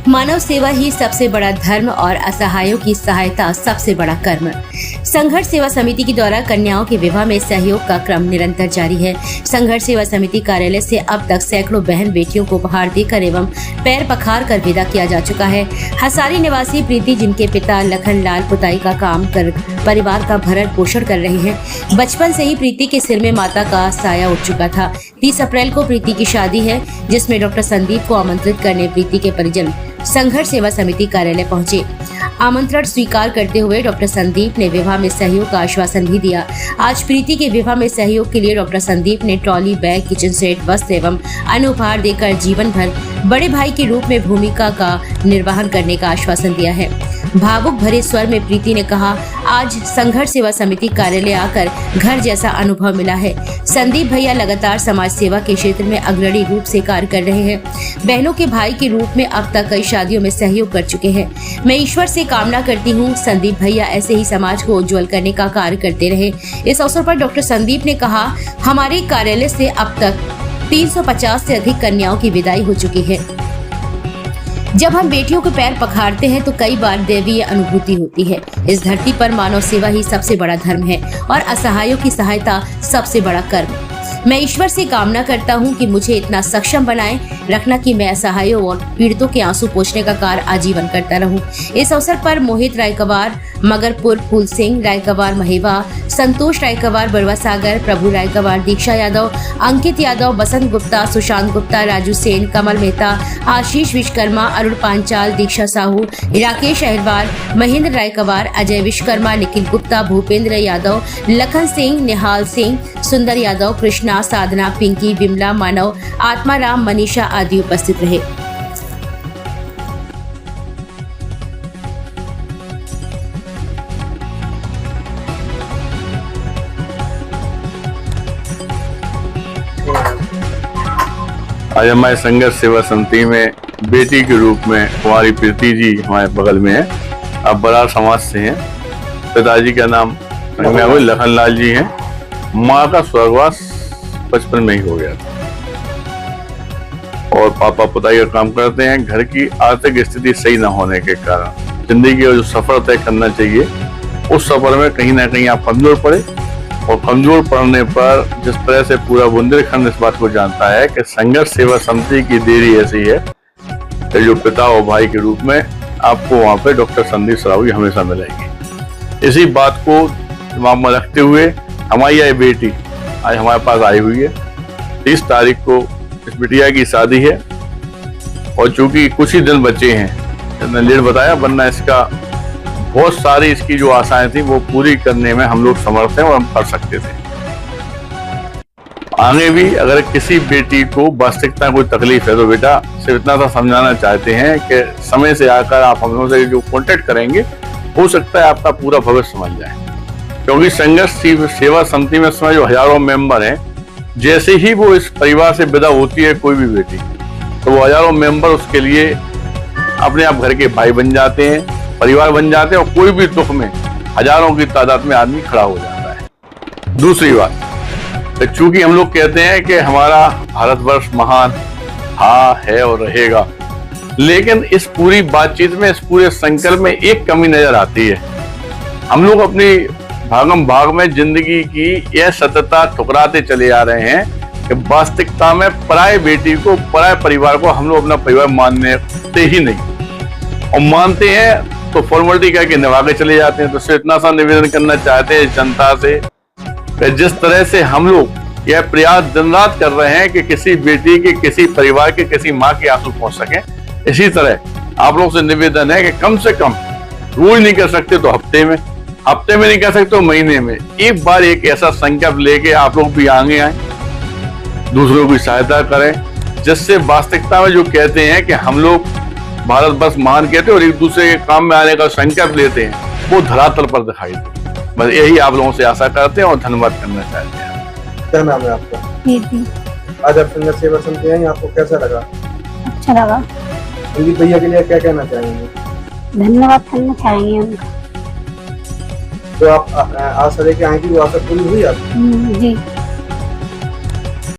मानव सेवा ही सबसे बड़ा धर्म और असहायों की सहायता सबसे बड़ा कर्म। संघर्ष सेवा समिति के द्वारा कन्याओं के विवाह में सहयोग का क्रम निरंतर जारी है। संघर्ष सेवा समिति कार्यालय से अब तक सैकड़ों बहन बेटियों को उपहार देकर एवं पैर पखार कर विदा किया जा चुका है। हसारी निवासी प्रीति, जिनके पिता लखन लाल पुताई का काम कर परिवार का भरण पोषण कर रहे हैं। बचपन से ही प्रीति के सिर में माता का साया उठ चुका था। 30 अप्रैल को प्रीति की शादी है, जिसमें डॉक्टर संदीप को आमंत्रित करने प्रीति के परिजन संघर्ष सेवा समिति कार्यालय पहुंचे। आमंत्रण स्वीकार करते हुए डॉक्टर संदीप ने विवाह में सहयोग का आश्वासन भी दिया। आज प्रीति के विवाह में सहयोग के लिए डॉक्टर संदीप ने ट्रॉली बैग, किचन सेट, वस्त्र एवं अन्य उपहार देकर जीवन भर बड़े भाई के रूप में भूमिका का निर्वहन करने का आश्वासन दिया है। भावुक भरे स्वर में प्रीति ने कहा, आज संघर्ष सेवा समिति कार्यालय आकर घर जैसा अनुभव मिला है। संदीप भैया लगातार समाज सेवा के क्षेत्र में अग्रणी रूप से कार्य कर रहे हैं। बहनों के भाई के रूप में अब तक कई शादियों में सहयोग कर चुके हैं। मैं ईश्वर से कामना करती हूँ संदीप भैया ऐसे ही समाज को उज्जवल करने का कार्य करते रहे। इस अवसर पर डॉक्टर संदीप ने कहा, हमारे कार्यालय से अब तक 350 से अधिक कन्याओं की विदाई हो चुकी है। जब हम बेटियों के पैर पखारते हैं तो कई बार दैवीय अनुभूति होती है। इस धरती पर मानव सेवा ही सबसे बड़ा धर्म है और असहायों की सहायता सबसे बड़ा कर्म। मैं ईश्वर से कामना करता हूं कि मुझे इतना सक्षम बनाए रखना कि मैं असहायों और पीड़ितों के आंसू पोंछने का कार्य आजीवन करता रहूं। इस अवसर पर मोहित रायकवार, मगरपुर फूल सिंह रायकवार, महेवा संतोष रायकवार, बड़वा सागर, प्रभु रायकवार, दीक्षा यादव, अंकित यादव, बसंत गुप्ता, सुशांत गुप्ता, राजू सेन, कमल मेहता, आशीष विश्वकर्मा, अरुण पांचाल, दीक्षा साहू, राकेश अहिरवार, महेंद्र रायकवार, अजय विश्वकर्मा, निखिल गुप्ता, भूपेंद्र यादव, लखन सिंह, निहाल सिंह, सुंदर यादव, कृष्णा, साधना, पिंकी, विमला, मानव, आत्माराम, मनीषा आदि उपस्थित रहे। आज हमारे संघर्ष सेवा समिति में बेटी के रूप में हमारी प्रीति जी हमारे बगल में है। अब बड़ा समाज से हैं। पिताजी का नाम लखन लाल जी हैं। माँ का स्वर्गवास बचपन में ही हो गया था और पापा पुताई का काम करते हैं। घर की आर्थिक स्थिति सही न होने के कारण जिंदगी का जो सफर तय करना चाहिए उस सफर में कहीं ना कहीं आप कमजोर पड़े और कमजोर पड़ने पर जिस तरह से पूरा बुंदेलखंड इस बात को जानता है कि संघर्ष सेवा समिति की देरी ऐसी है कि जो पिता और भाई के रूप में आपको वहाँ पे डॉक्टर संदीप सरावगी हमेशा मिलेगी। इसी बात को दिमाग में रखते हुए हमारी यह बेटी आज हमारे पास आई हुई है। 30 तारीख को इस बिटिया की शादी है और चूंकि कुछ ही दिन बचे हैं, मैंने लेट बताया, वरना इसका बहुत सारी इसकी जो आशाएं थी वो पूरी करने में हम लोग समर्थ हैं और हम कर सकते थे। आगे भी अगर किसी बेटी को वास्तविकता कोई तकलीफ है तो बेटा सिर्फ इतना सा समझाना चाहते हैं कि समय से आकर आप हम लोगों से जो कॉन्टेक्ट करेंगे हो सकता है आपका पूरा भविष्य समझ जाए। क्योंकि संघर्ष सेवा समिति में समय जो हजारों मेंबर हैं, जैसे ही वो इस परिवार से विदा होती है कोई भी बेटी, तो वो हजारों मेंबर उसके लिए अपने आप घर के भाई बन जाते हैं, परिवार बन जाते हैं और कोई भी दुख में हजारों की तादाद में आदमी खड़ा हो जाता है। दूसरी बात, तो चूंकि हम लोग कहते हैं कि हमारा भारतवर्ष महान है और रहेगा, लेकिन इस पूरी बातचीत में, इस पूरे संकल्प में एक कमी नजर आती है। हम लोग अपनी भागम भाग में जिंदगी की यह सततता ठुकराते चले आ रहे हैं कि वास्तविकता में पराये बेटी को, पराये परिवार को हम लोग अपना परिवार मानते ही नहीं, और मानते हैं तो फॉर्मेलिटी करके निभा के चले जाते हैं। तो सिर्फ इतना सा निवेदन करना चाहते हैं जनता से कि जिस तरह से हम लोग यह प्रयास दिन रात कर रहे हैं कि किसी बेटी के, किसी परिवार के, किसी माँ के आंसू पहुंच सके, इसी तरह आप लोग से निवेदन है कि कम से कम रोज नहीं कर सकते तो हफ्ते में नहीं कर सकते तो महीने में एक बार एक ऐसा संकल्प लेके आप लोग भी आगे आए, दूसरों की सहायता करें, जिससे वास्तविकता में जो कहते हैं कि हम लोग भारतवर्ष महान कहते हैं और एक दूसरे के काम में आने का संकल्प लेते हैं, वो धरातल पर दिखाई दे। बस यही आप लोगों से आशा करते हैं और धन्यवाद करना चाहते हैं। क्या नाम है आपका? आज आप संघर्ष सेवा समिति हैं, आपको कैसा लगा? अच्छा लगा। संदीप भैया के लिए क्या कहना चाहेंगे? धन्यवाद करना चाहेंगे उनका। तो आप आशा लेके आएंगी, वो आशा पूरी हुई आपकी? जी।